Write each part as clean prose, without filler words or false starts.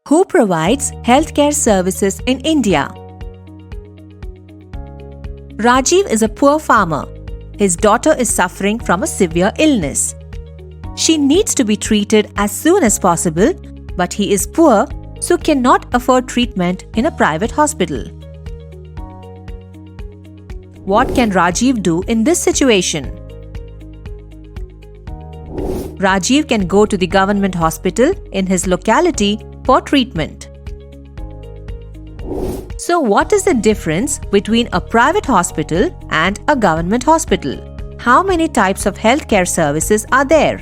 Who provides healthcare services in India? Rajiv is a poor farmer. His daughter is suffering from a severe illness. She needs to be treated as soon as possible, but he is poor, so cannot afford treatment in a private hospital. What can Rajiv do in this situation? Rajiv can go to the government hospital in his locality for treatment. So what is the difference between a private hospital and a government hospital? How many types of healthcare services are there?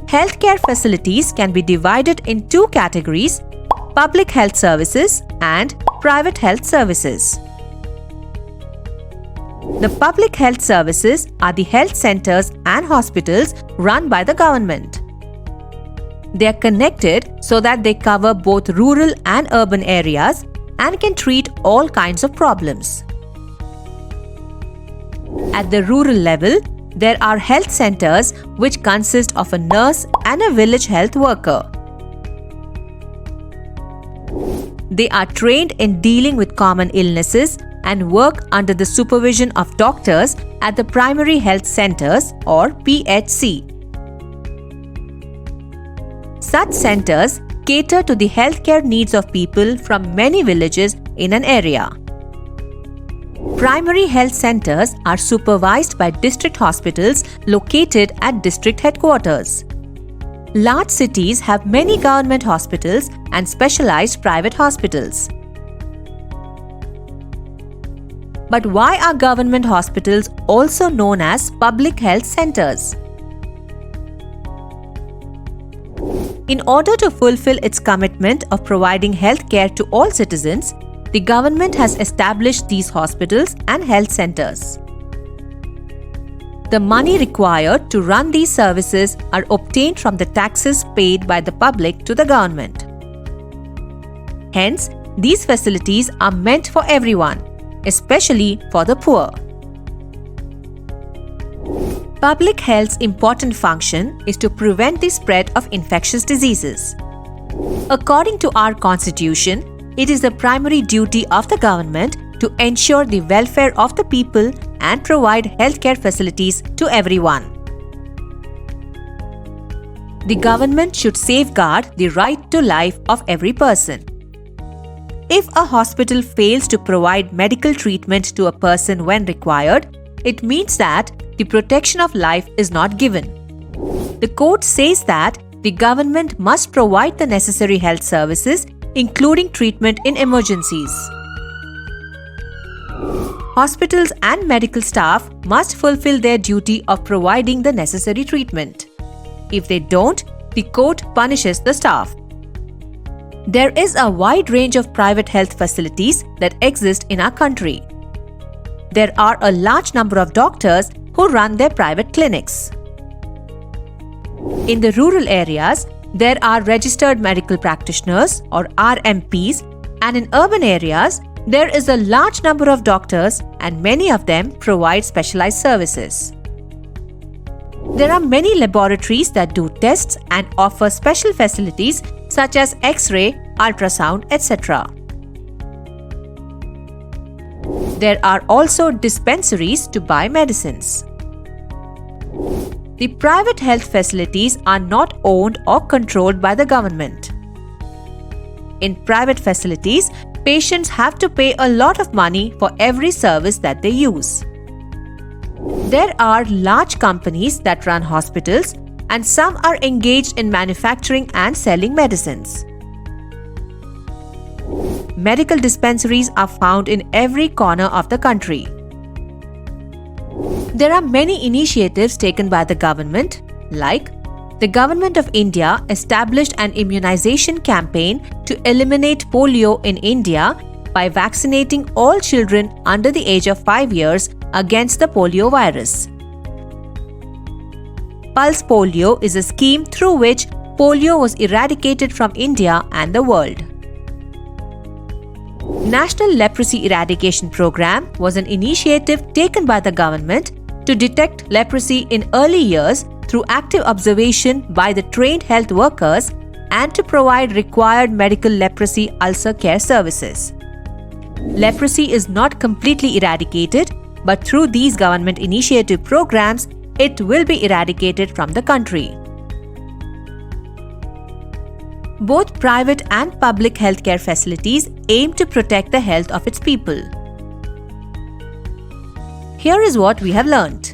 Healthcare facilities can be divided in two categories: public health services and private health services. The public health services are the health centers and hospitals run by the government. They are connected so that they cover both rural and urban areas and can treat all kinds of problems. At the rural level, there are health centers which consist of a nurse and a village health worker. They are trained in dealing with common illnesses and work under the supervision of doctors at the primary health centers or PHC. Such centers cater to the healthcare needs of people from many villages in an area. Primary health centers are supervised by district hospitals located at district headquarters. Large cities have many government hospitals and specialized private hospitals. But why are government hospitals also known as public health centers? In order to fulfill its commitment of providing health care to all citizens, the government has established these hospitals and health centers. The money required to run these services are obtained from the taxes paid by the public to the government. Hence, these facilities are meant for everyone, especially for the poor. Public health's important function is to prevent the spread of infectious diseases. According to our constitution, it is the primary duty of the government to ensure the welfare of the people and provide healthcare facilities to everyone. The government should safeguard the right to life of every person. If a hospital fails to provide medical treatment to a person when required, it means that the protection of life is not given. The court says that the government must provide the necessary health services, including treatment in emergencies. Hospitals and medical staff must fulfill their duty of providing the necessary treatment. If they don't, the court punishes the staff. There is a wide range of private health facilities that exist in our country. There are a large number of doctors who run their private clinics. In the rural areas, there are registered medical practitioners or RMPs, and in urban areas, there is a large number of doctors and many of them provide specialized services. There are many laboratories that do tests and offer special facilities such as X-ray, ultrasound, etc. There are also dispensaries to buy medicines. The private health facilities are not owned or controlled by the government. In private facilities, patients have to pay a lot of money for every service that they use. There are large companies that run hospitals, and some are engaged in manufacturing and selling medicines. Medical dispensaries are found in every corner of the country. There are many initiatives taken by the government, like the Government of India established an immunization campaign to eliminate polio in India by vaccinating all children under the age of 5 years against the polio virus. Pulse Polio is a scheme through which polio was eradicated from India and the world. National Leprosy Eradication Program was an initiative taken by the government to detect leprosy in early years through active observation by the trained health workers and to provide required medical leprosy ulcer care services. Leprosy is not completely eradicated, but through these government initiative programs, it will be eradicated from the country. Both private and public healthcare facilities aim to protect the health of its people. Here is what we have learnt.